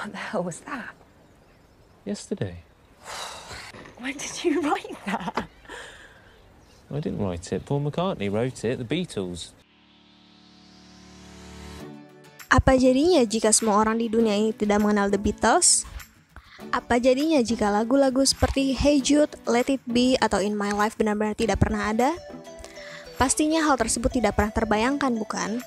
What the hell was that? Yesterday. When did you write that? I didn't write it. Paul McCartney wrote it. The Beatles. Apa jadinya jika semua orang di dunia ini tidak mengenal The Beatles? Apa jadinya jika lagu-lagu seperti Hey Jude, Let It Be, atau In My Life benar-benar tidak pernah ada? Pastinya hal tersebut tidak pernah terbayangkan, bukan?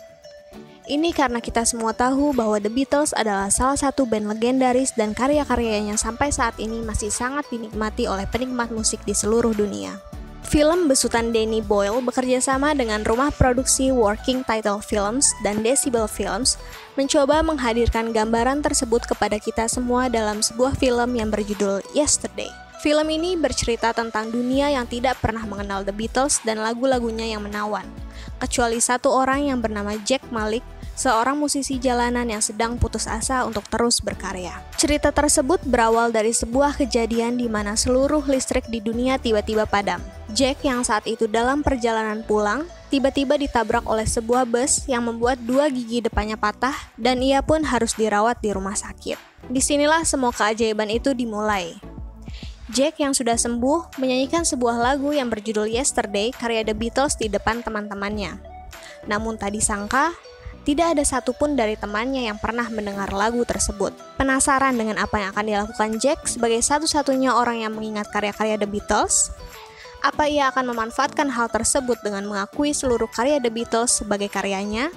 Ini karena kita semua tahu bahwa The Beatles adalah salah satu band legendaris dan karya-karyanya sampai saat ini masih sangat dinikmati oleh penikmat musik di seluruh dunia. Film besutan Danny Boyle bekerja sama dengan rumah produksi Working Title Films dan Decibel Films mencoba menghadirkan gambaran tersebut kepada kita semua dalam sebuah film yang berjudul Yesterday. Film ini bercerita tentang dunia yang tidak pernah mengenal The Beatles dan lagu-lagunya yang menawan, kecuali satu orang yang bernama Jack Malik, seorang musisi jalanan yang sedang putus asa untuk terus berkarya. Cerita tersebut berawal dari sebuah kejadian di mana seluruh listrik di dunia tiba-tiba padam. Jack yang saat itu dalam perjalanan pulang, tiba-tiba ditabrak oleh sebuah bus yang membuat dua gigi depannya patah dan ia pun harus dirawat di rumah sakit. Disinilah semua keajaiban itu dimulai. Jack yang sudah sembuh menyanyikan sebuah lagu yang berjudul Yesterday karya The Beatles di depan teman-temannya. Namun tak disangka, tidak ada satupun dari temannya yang pernah mendengar lagu tersebut. Penasaran dengan apa yang akan dilakukan Jack sebagai satu-satunya orang yang mengingat karya-karya The Beatles? Apa ia akan memanfaatkan hal tersebut dengan mengakui seluruh karya The Beatles sebagai karyanya?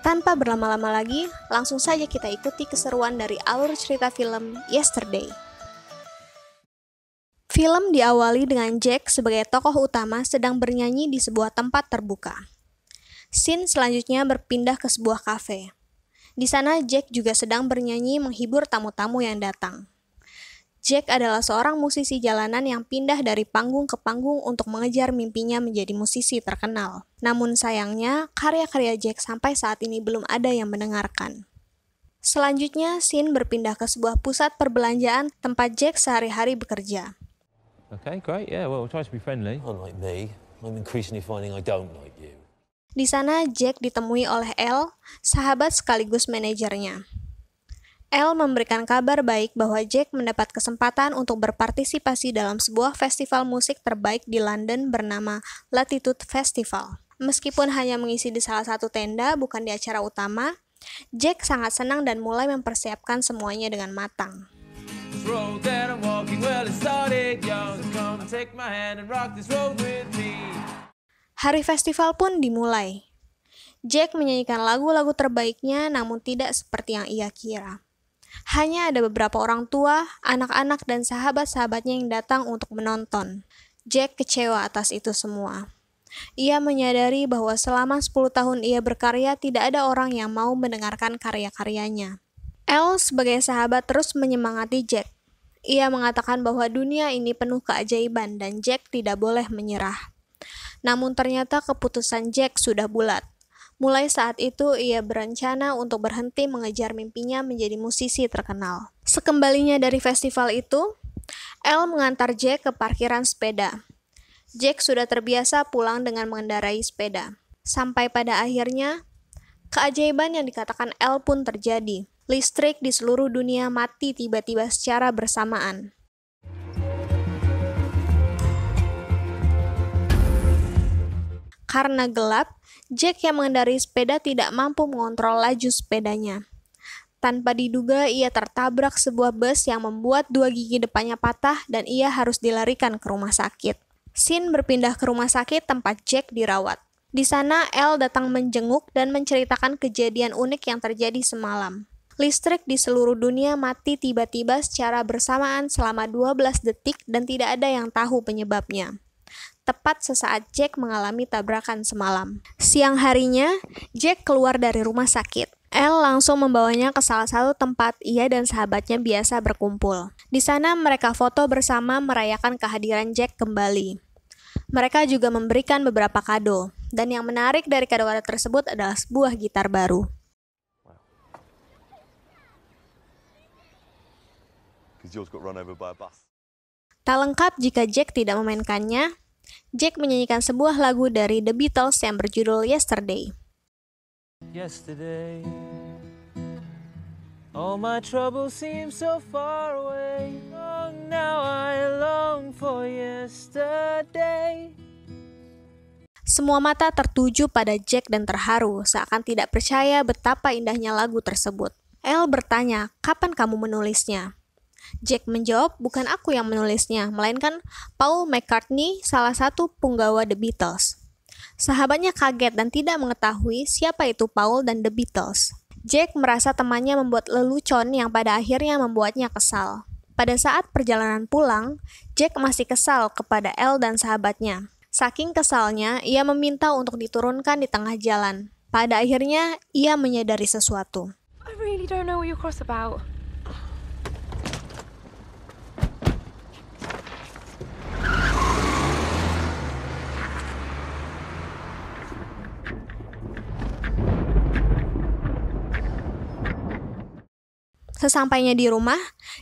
Tanpa berlama-lama lagi, langsung saja kita ikuti keseruan dari alur cerita film Yesterday. Film diawali dengan Jack sebagai tokoh utama sedang bernyanyi di sebuah tempat terbuka. Scene selanjutnya berpindah ke sebuah kafe. Di sana Jack juga sedang bernyanyi menghibur tamu-tamu yang datang. Jack adalah seorang musisi jalanan yang pindah dari panggung ke panggung untuk mengejar mimpinya menjadi musisi terkenal. Namun sayangnya, karya-karya Jack sampai saat ini belum ada yang mendengarkan. Selanjutnya, scene berpindah ke sebuah pusat perbelanjaan tempat Jack sehari-hari bekerja. Okay, great. Yeah, well, we'll try to be friendly. Unlike me, I'm increasingly finding I don't like you. Di sana, Jack ditemui oleh Elle, sahabat sekaligus manajernya. Elle memberikan kabar baik bahwa Jack mendapat kesempatan untuk berpartisipasi dalam sebuah festival musik terbaik di London bernama Latitude Festival. Meskipun hanya mengisi di salah satu tenda, bukan di acara utama, Jack sangat senang dan mulai mempersiapkan semuanya dengan matang. Hari festival pun dimulai. Jack menyanyikan lagu-lagu terbaiknya namun tidak seperti yang ia kira. Hanya ada beberapa orang tua, anak-anak, dan sahabat-sahabatnya yang datang untuk menonton. Jack kecewa atas itu semua. Ia menyadari bahwa selama 10 tahun ia berkarya tidak ada orang yang mau mendengarkan karya-karyanya. Elle sebagai sahabat terus menyemangati Jack. Ia mengatakan bahwa dunia ini penuh keajaiban dan Jack tidak boleh menyerah. Namun ternyata keputusan Jack sudah bulat. Mulai saat itu, ia berencana untuk berhenti mengejar mimpinya menjadi musisi terkenal. Sekembalinya dari festival itu, Elle mengantar Jack ke parkiran sepeda. Jack sudah terbiasa pulang dengan mengendarai sepeda. Sampai pada akhirnya, keajaiban yang dikatakan Elle pun terjadi. Listrik di seluruh dunia mati tiba-tiba secara bersamaan. Karena gelap, Jack yang mengendarai sepeda tidak mampu mengontrol laju sepedanya. Tanpa diduga, ia tertabrak sebuah bus yang membuat dua gigi depannya patah dan ia harus dilarikan ke rumah sakit. Scene berpindah ke rumah sakit tempat Jack dirawat. Di sana, Elle datang menjenguk dan menceritakan kejadian unik yang terjadi semalam. Listrik di seluruh dunia mati tiba-tiba secara bersamaan selama 12 detik dan tidak ada yang tahu penyebabnya. Tepat sesaat Jack mengalami tabrakan semalam. Siang harinya, Jack keluar dari rumah sakit. Elle langsung membawanya ke salah satu tempat ia dan sahabatnya biasa berkumpul. Di sana mereka foto bersama merayakan kehadiran Jack kembali. Mereka juga memberikan beberapa kado, dan yang menarik dari kado-kado tersebut adalah sebuah gitar baru. Tak lengkap jika Jack tidak memainkannya. Jack menyanyikan sebuah lagu dari The Beatles yang berjudul Yesterday. Yesterday, All my troubles seem so far away. Long now I long for yesterday. Semua mata tertuju pada Jack dan terharu, seakan tidak percaya betapa indahnya lagu tersebut. Elle bertanya, kapan kamu menulisnya? Jack menjawab, bukan aku yang menulisnya, melainkan Paul McCartney, salah satu punggawa The Beatles. Sahabatnya kaget dan tidak mengetahui siapa itu Paul dan The Beatles. Jack merasa temannya membuat lelucon yang pada akhirnya membuatnya kesal. Pada saat perjalanan pulang, Jack masih kesal kepada Elle dan sahabatnya. Saking kesalnya, ia meminta untuk diturunkan di tengah jalan. Pada akhirnya, ia menyadari sesuatu. I really don't know what you're cross about. Sesampainya di rumah,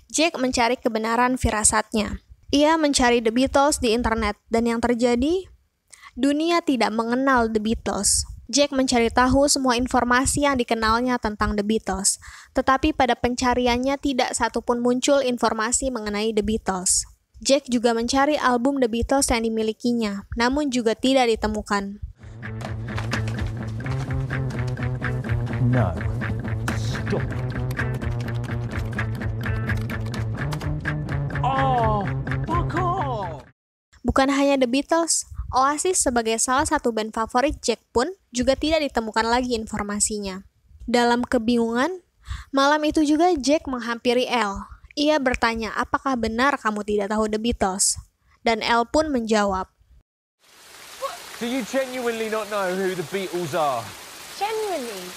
Jack mencari kebenaran firasatnya. Ia mencari The Beatles di internet, dan yang terjadi, dunia tidak mengenal The Beatles. Jack mencari tahu semua informasi yang dikenalnya tentang The Beatles, tetapi pada pencariannya tidak satupun muncul informasi mengenai The Beatles. Jack juga mencari album The Beatles yang dimilikinya, namun juga tidak ditemukan. No. Stop it. Oh, fuck off! Bukan hanya The Beatles, Oasis sebagai salah satu band favorit Jack pun juga tidak ditemukan lagi informasinya. Dalam kebingungan, malam itu juga Jack menghampiri Elle. Ia bertanya, apakah benar kamu tidak tahu The Beatles? Dan Elle pun menjawab, Do you genuinely not know who the Beatles are? Genuinely.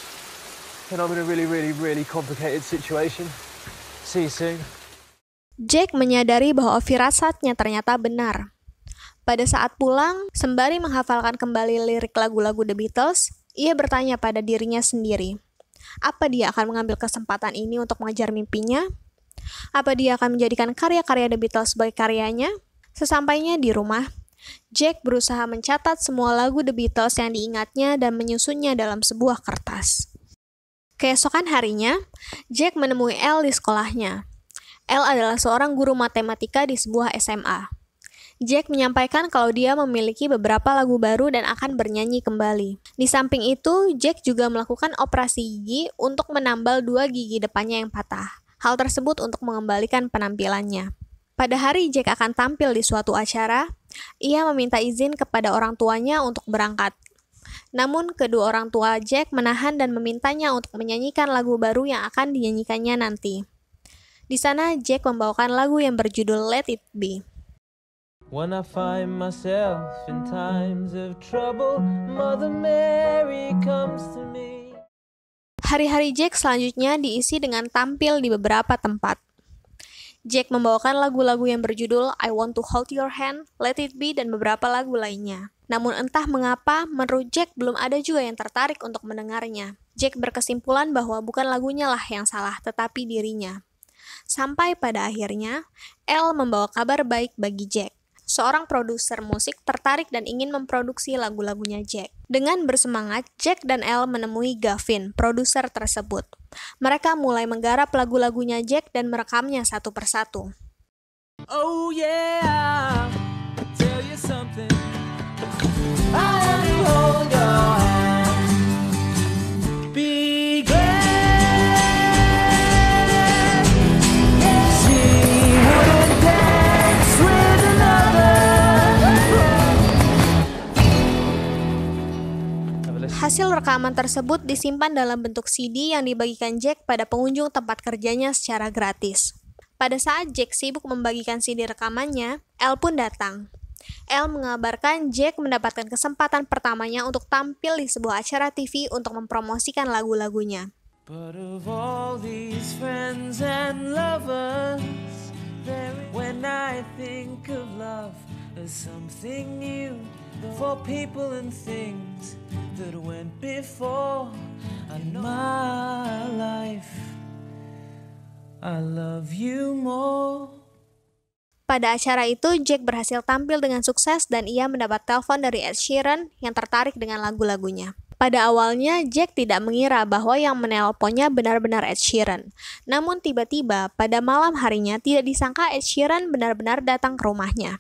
Then I'm in a really complicated situation. See you soon. Jack menyadari bahwa firasatnya ternyata benar. Pada saat pulang, sembari menghafalkan kembali lirik lagu-lagu The Beatles, ia bertanya pada dirinya sendiri, apa dia akan mengambil kesempatan ini untuk mengejar mimpinya? Apa dia akan menjadikan karya-karya The Beatles sebagai karyanya? Sesampainya di rumah, Jack berusaha mencatat semua lagu The Beatles yang diingatnya dan menyusunnya dalam sebuah kertas. Keesokan harinya, Jack menemui Elle di sekolahnya. Elle adalah seorang guru matematika di sebuah SMA. Jack menyampaikan kalau dia memiliki beberapa lagu baru dan akan bernyanyi kembali. Di samping itu, Jack juga melakukan operasi gigi untuk menambal 2 gigi depannya yang patah. Hal tersebut untuk mengembalikan penampilannya. Pada hari Jack akan tampil di suatu acara, ia meminta izin kepada orang tuanya untuk berangkat. Namun, kedua orang tua Jack menahan dan memintanya untuk menyanyikan lagu baru yang akan dinyanyikannya nanti. Di sana, Jack membawakan lagu yang berjudul Let It Be. When I find myself in times of trouble, Mother Mary comes to me. Hari-hari Jack selanjutnya diisi dengan tampil di beberapa tempat. Jack membawakan lagu-lagu yang berjudul I Want to Hold Your Hand, Let It Be, dan beberapa lagu lainnya. Namun entah mengapa, menurut Jack belum ada juga yang tertarik untuk mendengarnya. Jack berkesimpulan bahwa bukan lagunya lah yang salah, tetapi dirinya. Sampai pada akhirnya, Elle membawa kabar baik bagi Jack. Seorang produser musik tertarik dan ingin memproduksi lagu-lagunya Jack. Dengan bersemangat, Jack dan Elle menemui Gavin, produser tersebut. Mereka mulai menggarap lagu-lagunya Jack dan merekamnya satu persatu. Oh yeah, I'll tell you something. I want to hold your hand. Be glad. She wouldn't dance with another. Hasil rekaman tersebut disimpan dalam bentuk CD yang dibagikan Jack pada pengunjung tempat kerjanya secara gratis. Pada saat Jack sibuk membagikan CD rekamannya, Elle pun datang. Elle mengabarkan Jack mendapatkan kesempatan pertamanya untuk tampil di sebuah acara TV untuk mempromosikan lagu-lagunya. But of all these friends and lovers, when I think of love as something new for people and things that went before in my life, I love you more. Pada acara itu, Jack berhasil tampil dengan sukses dan ia mendapat telepon dari Ed Sheeran yang tertarik dengan lagu-lagunya. Pada awalnya, Jack tidak mengira bahwa yang menelponnya benar-benar Ed Sheeran. Namun tiba-tiba, pada malam harinya tidak disangka Ed Sheeran benar-benar datang ke rumahnya.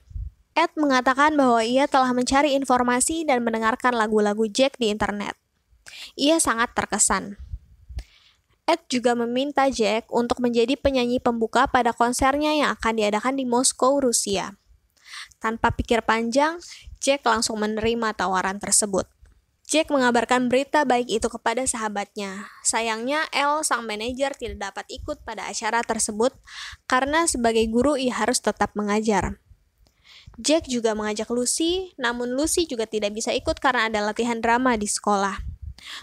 Ed mengatakan bahwa ia telah mencari informasi dan mendengarkan lagu-lagu Jack di internet. Ia sangat terkesan. Ed juga meminta Jack untuk menjadi penyanyi pembuka pada konsernya yang akan diadakan di Moskow, Rusia. Tanpa pikir panjang, Jack langsung menerima tawaran tersebut. Jack mengabarkan berita baik itu kepada sahabatnya. Sayangnya, Elle, sang manajer, tidak dapat ikut pada acara tersebut karena sebagai guru ia harus tetap mengajar. Jack juga mengajak Lucy, namun Lucy juga tidak bisa ikut karena ada latihan drama di sekolah.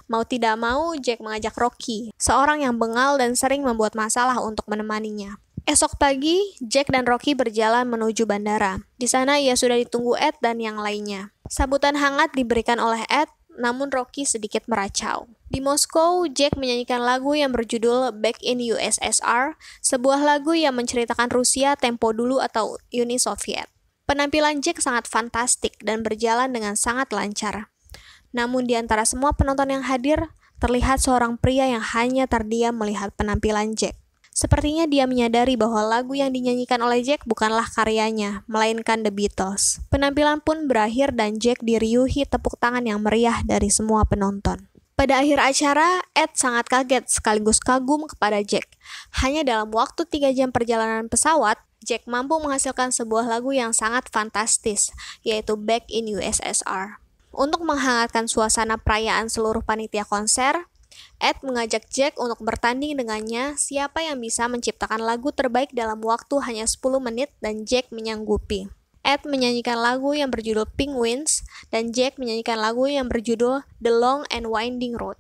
Mau tidak mau, Jack mengajak Rocky, seorang yang bengal dan sering membuat masalah untuk menemaninya. Esok pagi, Jack dan Rocky berjalan menuju bandara. Di sana ia sudah ditunggu Ed dan yang lainnya. Sambutan hangat diberikan oleh Ed, namun Rocky sedikit meracau. Di Moskow, Jack menyanyikan lagu yang berjudul Back in USSR, sebuah lagu yang menceritakan Rusia tempo dulu atau Uni Soviet. Penampilan Jack sangat fantastik dan berjalan dengan sangat lancar. Namun di antara semua penonton yang hadir, terlihat seorang pria yang hanya terdiam melihat penampilan Jack. Sepertinya dia menyadari bahwa lagu yang dinyanyikan oleh Jack bukanlah karyanya, melainkan The Beatles. Penampilan pun berakhir dan Jack diriuhi tepuk tangan yang meriah dari semua penonton. Pada akhir acara, Ed sangat kaget sekaligus kagum kepada Jack. Hanya dalam waktu 3 jam perjalanan pesawat, Jack mampu menghasilkan sebuah lagu yang sangat fantastis, yaitu Back in USSR. Untuk menghangatkan suasana perayaan seluruh panitia konser, Ed mengajak Jack untuk bertanding dengannya siapa yang bisa menciptakan lagu terbaik dalam waktu hanya 10 menit dan Jack menyanggupi. Ed menyanyikan lagu yang berjudul Penguins dan Jack menyanyikan lagu yang berjudul The Long and Winding Road.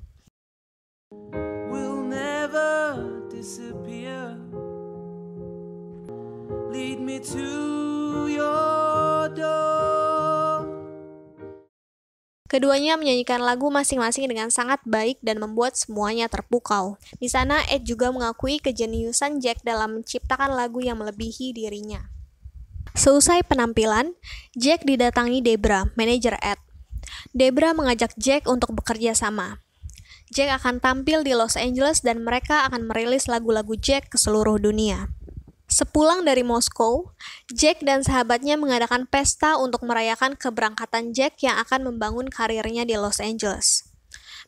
Will never disappear. Lead me to your door. Keduanya menyanyikan lagu masing-masing dengan sangat baik dan membuat semuanya terpukau. Di sana, Ed juga mengakui kejeniusan Jack dalam menciptakan lagu yang melebihi dirinya. Seusai penampilan, Jack didatangi Debra, manajer Ed. Debra mengajak Jack untuk bekerja sama. Jack akan tampil di Los Angeles dan mereka akan merilis lagu-lagu Jack ke seluruh dunia. Sepulang dari Moskow, Jack dan sahabatnya mengadakan pesta untuk merayakan keberangkatan Jack yang akan membangun karirnya di Los Angeles.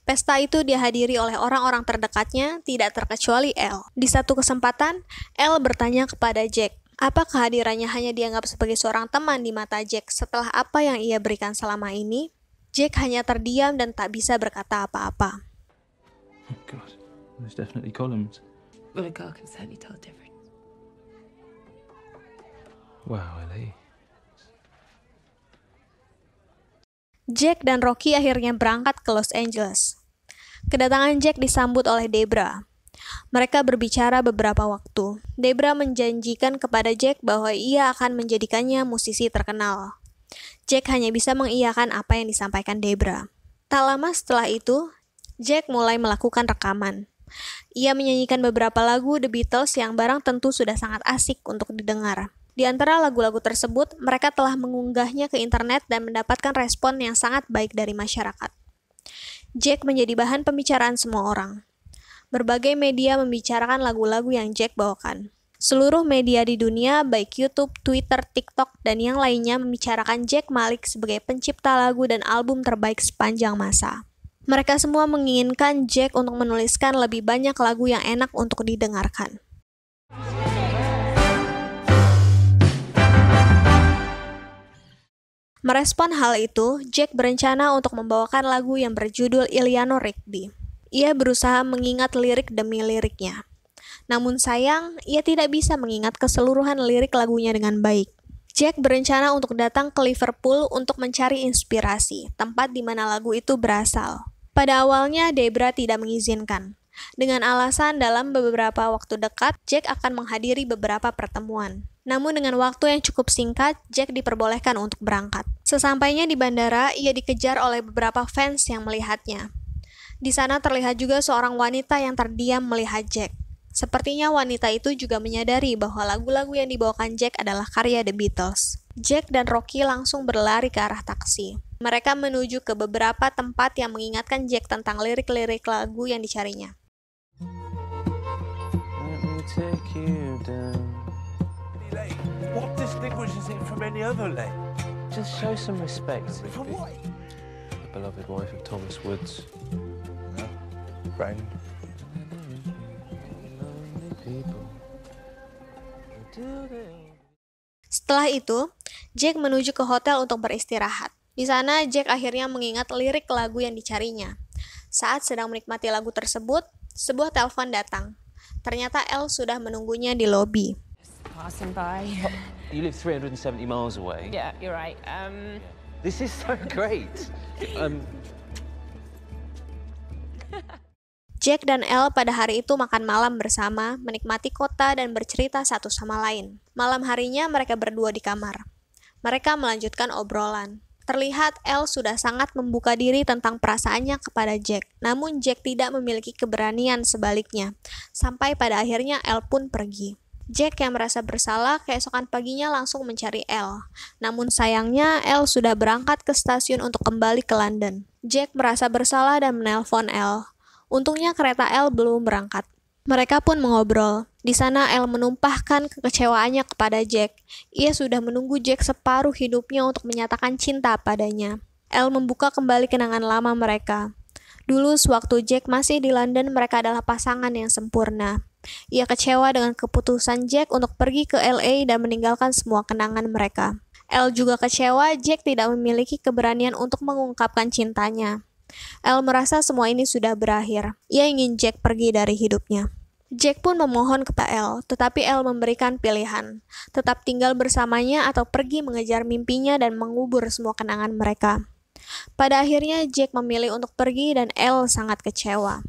Pesta itu dihadiri oleh orang-orang terdekatnya, tidak terkecuali Elle. Di satu kesempatan, Elle bertanya kepada Jack, apa kehadirannya hanya dianggap sebagai seorang teman di mata Jack setelah apa yang ia berikan selama ini? Jack hanya terdiam dan tak bisa berkata apa-apa. Oh God, there's definitely columns. Well, a girl can certainly tell different. Wow, Ellie. Jack dan Rocky akhirnya berangkat ke Los Angeles. Kedatangan Jack disambut oleh Debra. Mereka berbicara beberapa waktu. Debra menjanjikan kepada Jack bahwa ia akan menjadikannya musisi terkenal. Jack hanya bisa mengiyakan apa yang disampaikan Debra. Tak lama setelah itu, Jack mulai melakukan rekaman. Ia menyanyikan beberapa lagu The Beatles yang barang tentu sudah sangat asik untuk didengar. Di antara lagu-lagu tersebut, mereka telah mengunggahnya ke internet dan mendapatkan respon yang sangat baik dari masyarakat. Jack menjadi bahan pembicaraan semua orang. Berbagai media membicarakan lagu-lagu yang Jack bawakan. Seluruh media di dunia, baik YouTube, Twitter, TikTok, dan yang lainnya membicarakan Jack Malik sebagai pencipta lagu dan album terbaik sepanjang masa. Mereka semua menginginkan Jack untuk menuliskan lebih banyak lagu yang enak untuk didengarkan. Merespon hal itu, Jack berencana untuk membawakan lagu yang berjudul Eleanor Rigby. Ia berusaha mengingat lirik demi liriknya. Namun sayang, ia tidak bisa mengingat keseluruhan lirik lagunya dengan baik. Jack berencana untuk datang ke Liverpool untuk mencari inspirasi, tempat di mana lagu itu berasal. Pada awalnya, Debra tidak mengizinkan. Dengan alasan dalam beberapa waktu dekat, Jack akan menghadiri beberapa pertemuan. Namun dengan waktu yang cukup singkat, Jack diperbolehkan untuk berangkat. Sesampainya di bandara, ia dikejar oleh beberapa fans yang melihatnya. Di sana terlihat juga seorang wanita yang terdiam melihat Jack. Sepertinya wanita itu juga menyadari bahwa lagu-lagu yang dibawakan Jack adalah karya The Beatles. Jack dan Rocky langsung berlari ke arah taksi. Mereka menuju ke beberapa tempat yang mengingatkan Jack tentang lirik-lirik lagu yang dicarinya. Let me take you down. What distinguishes it from any other lake? Just show some respect. From what? The beloved wife of Thomas Woods. Rain. Setelah itu, Jack menuju ke hotel untuk beristirahat. Di sana, Jack akhirnya mengingat lirik lagu yang dicarinya. Saat sedang menikmati lagu tersebut, sebuah telepon datang. Ternyata Elle sudah menunggunya di lobi. Passing by. You live 370 miles away. Yeah, you're right. This is so great. Jack dan Elle pada hari itu makan malam bersama, menikmati kota dan bercerita satu sama lain. Malam harinya mereka berdua di kamar. Mereka melanjutkan obrolan. Terlihat Elle sudah sangat membuka diri tentang perasaannya kepada Jack, namun Jack tidak memiliki keberanian sebaliknya. Sampai pada akhirnya Elle pun pergi. Jack yang merasa bersalah keesokan paginya langsung mencari Elle. Namun sayangnya Elle sudah berangkat ke stasiun untuk kembali ke London. Jack merasa bersalah dan menelpon Elle. Untungnya kereta Elle belum berangkat. Mereka pun mengobrol. Di sana Elle menumpahkan kekecewaannya kepada Jack. Ia sudah menunggu Jack separuh hidupnya untuk menyatakan cinta padanya. Elle membuka kembali kenangan lama mereka. Dulu sewaktu Jack masih di London, mereka adalah pasangan yang sempurna. Ia kecewa dengan keputusan Jack untuk pergi ke LA dan meninggalkan semua kenangan mereka. Elle juga kecewa Jack tidak memiliki keberanian untuk mengungkapkan cintanya. Elle merasa semua ini sudah berakhir. Ia ingin Jack pergi dari hidupnya. Jack pun memohon kepada Elle, tetapi Elle memberikan pilihan. Tetap tinggal bersamanya atau pergi mengejar mimpinya dan mengubur semua kenangan mereka. Pada akhirnya Jack memilih untuk pergi dan Elle sangat kecewa.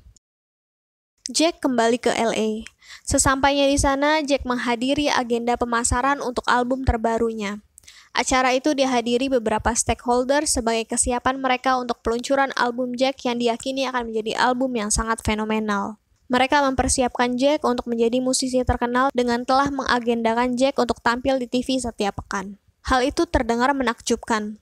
Jack kembali ke LA. Sesampainya di sana, Jack menghadiri agenda pemasaran untuk album terbarunya. Acara itu dihadiri beberapa stakeholder sebagai kesiapan mereka untuk peluncuran album Jack yang diyakini akan menjadi album yang sangat fenomenal. Mereka mempersiapkan Jack untuk menjadi musisi terkenal dengan telah mengagendakan Jack untuk tampil di TV setiap pekan. Hal itu terdengar menakjubkan,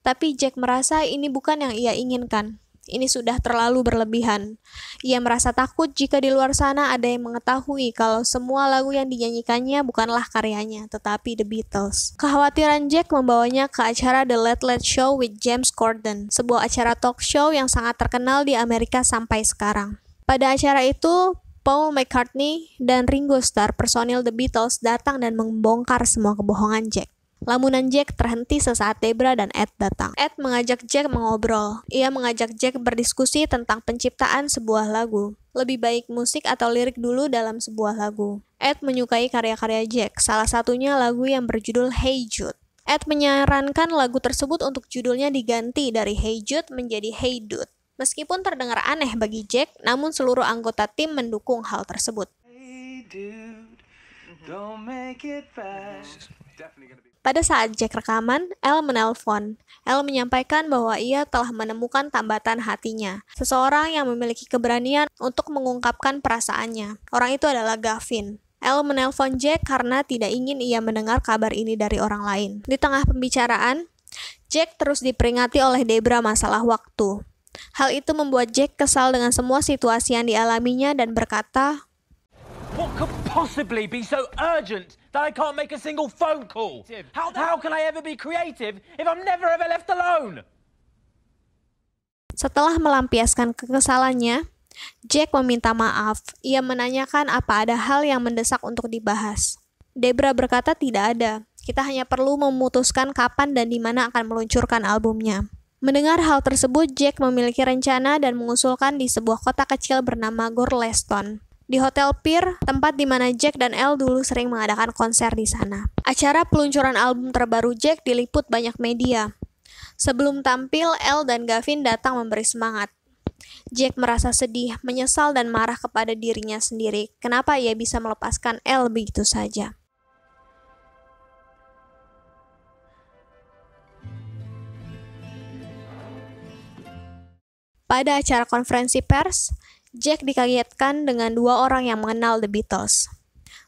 tapi Jack merasa ini bukan yang ia inginkan. Ini sudah terlalu berlebihan. Ia merasa takut jika di luar sana ada yang mengetahui kalau semua lagu yang dinyanyikannya bukanlah karyanya, tetapi The Beatles. Kekhawatiran Jack membawanya ke acara The Late Late Show with James Corden, sebuah acara talk show yang sangat terkenal di Amerika sampai sekarang. Pada acara itu, Paul McCartney dan Ringo Starr, personil The Beatles, datang dan membongkar semua kebohongan Jack. Lamunan Jack terhenti sesaat Debra dan Ed datang. Ed mengajak Jack mengobrol. Ia mengajak Jack berdiskusi tentang penciptaan sebuah lagu. Lebih baik musik atau lirik dulu dalam sebuah lagu. Ed menyukai karya-karya Jack, salah satunya lagu yang berjudul Hey Jude. Ed menyarankan lagu tersebut untuk judulnya diganti dari Hey Jude menjadi Hey Dude. Meskipun terdengar aneh bagi Jack, namun seluruh anggota tim mendukung hal tersebut. Hey dude, don't make it fast. Pada saat Jack rekaman, Elle menelpon. Elle menyampaikan bahwa ia telah menemukan tambatan hatinya, seseorang yang memiliki keberanian untuk mengungkapkan perasaannya. Orang itu adalah Gavin. Elle menelpon Jack karena tidak ingin ia mendengar kabar ini dari orang lain. Di tengah pembicaraan, Jack terus diperingati oleh Debra masalah waktu. Hal itu membuat Jack kesal dengan semua situasi yang dialaminya dan berkata, What could possibly be so urgent that I can't make a single phone call? How can I ever be creative if I'm never ever left alone? Setelah melampiaskan kekesalannya, Jack meminta maaf. Ia menanyakan apa ada hal yang mendesak untuk dibahas. Debra berkata tidak ada. Kita hanya perlu memutuskan kapan dan di mana akan meluncurkan albumnya. Mendengar hal tersebut, Jack memiliki rencana dan mengusulkan di sebuah kota kecil bernama Gorleston. Di Hotel Pier, tempat di mana Jack dan Elle dulu sering mengadakan konser di sana. Acara peluncuran album terbaru Jack diliput banyak media. Sebelum tampil, Elle dan Gavin datang memberi semangat. Jack merasa sedih, menyesal dan marah kepada dirinya sendiri. Kenapa ia bisa melepaskan Elle begitu saja? Pada acara konferensi pers, Jack dikagetkan dengan dua orang yang mengenal The Beatles.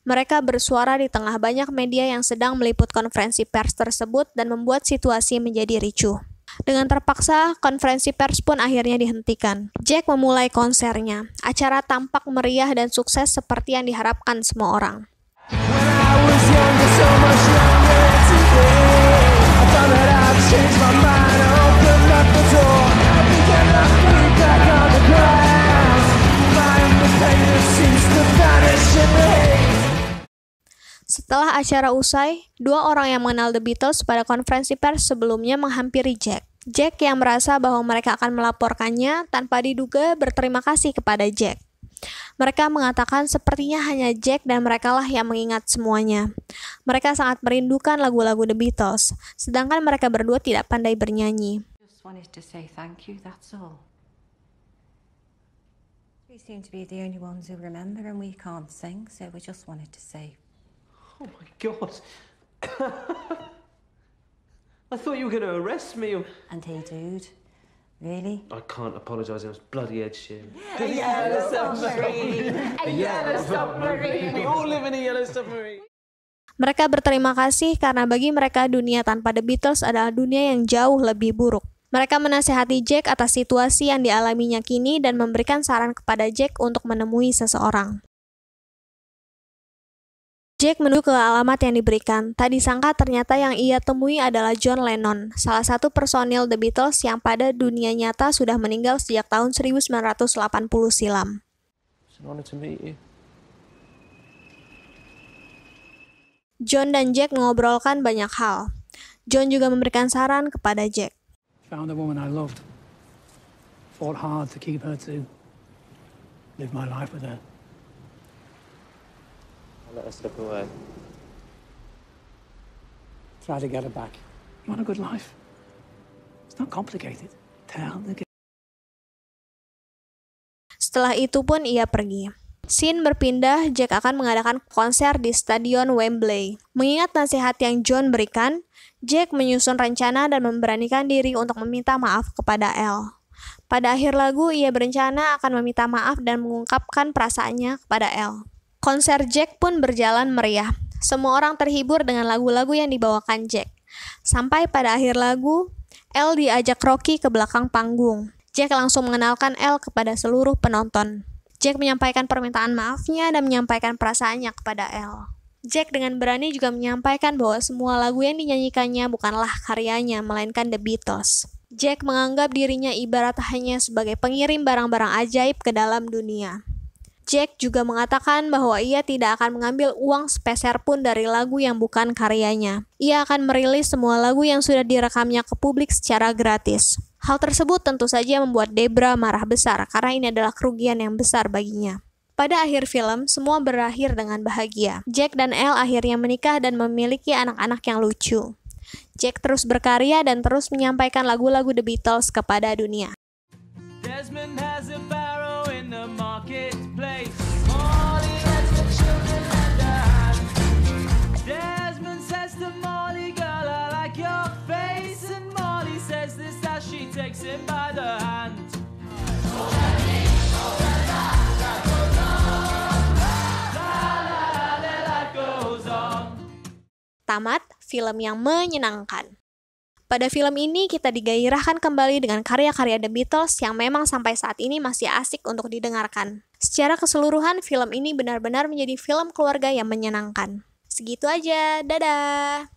Mereka bersuara di tengah banyak media yang sedang meliput konferensi pers tersebut dan membuat situasi menjadi ricuh. Dengan terpaksa, konferensi pers pun akhirnya dihentikan. Jack memulai konsernya. Acara tampak meriah dan sukses seperti yang diharapkan semua orang. Setelah acara usai, dua orang yang mengenal The Beatles pada konferensi pers sebelumnya menghampiri Jack. Jack yang merasa bahwa mereka akan melaporkannya tanpa diduga berterima kasih kepada Jack. Mereka mengatakan sepertinya hanya Jack dan merekalah yang mengingat semuanya. Mereka sangat merindukan lagu-lagu The Beatles, sedangkan mereka berdua tidak pandai bernyanyi. Just wanted to say thank you, that's all. We seem to be the only ones who remember and we can't sing, so we just wanted to say. Oh my God. I thought you were going to arrest me. And hey, dude, really? I can't apologise, it was bloody Ed Sheeran. A yellow submarine. A yellow submarine. We all live in a yellow submarine. Mereka berterima kasih karena bagi mereka dunia tanpa The Beatles adalah dunia yang jauh lebih buruk. Mereka menasihati Jack atas situasi yang dialaminya kini dan memberikan saran kepada Jack untuk menemui seseorang. Jack menuju ke alamat yang diberikan. Tak disangka ternyata yang ia temui adalah John Lennon, salah satu personil The Beatles yang pada dunia nyata sudah meninggal sejak tahun 1980 silam. It's an honour to meet you. John dan Jack mengobrolkan banyak hal. John juga memberikan saran kepada Jack. Found the woman I loved. Fought hard to keep her to live my life with her. I'll let her slip away. Try to get her back. You want a good life? It's not complicated. Tell the girl. Setelah itu pun ia pergi. Scene berpindah, Jack akan mengadakan konser di Stadion Wembley. Mengingat nasihat yang John berikan, Jack menyusun rencana dan memberanikan diri untuk meminta maaf kepada Elle. Pada akhir lagu, ia berencana akan meminta maaf dan mengungkapkan perasaannya kepada Elle. Konser Jack pun berjalan meriah. Semua orang terhibur dengan lagu-lagu yang dibawakan Jack. Sampai pada akhir lagu, Elle diajak Rocky ke belakang panggung. Jack langsung mengenalkan Elle kepada seluruh penonton. Jack menyampaikan permintaan maafnya dan menyampaikan perasaannya kepada Elle. Jack dengan berani juga menyampaikan bahwa semua lagu yang dinyanyikannya bukanlah karyanya, melainkan The Beatles. Jack menganggap dirinya ibarat hanya sebagai pengirim barang-barang ajaib ke dalam dunia. Jack juga mengatakan bahwa ia tidak akan mengambil uang sepeser pun dari lagu yang bukan karyanya. Ia akan merilis semua lagu yang sudah direkamnya ke publik secara gratis. Hal tersebut tentu saja membuat Debra marah besar karena ini adalah kerugian yang besar baginya. Pada akhir film, semua berakhir dengan bahagia. Jack dan Elle akhirnya menikah dan memiliki anak-anak yang lucu. Jack terus berkarya dan terus menyampaikan lagu-lagu The Beatles kepada dunia. Desmond has a barrow in the marketplace. Molly lets the children lend a hand. Desmond says to Molly, girl, I like your face. And Molly says this as she takes him by the hand. Tamat, film yang menyenangkan. Pada film ini kita digairahkan kembali dengan karya-karya The Beatles yang memang sampai saat ini masih asik untuk didengarkan. Secara keseluruhan, film ini benar-benar menjadi film keluarga yang menyenangkan. Segitu aja, dadah!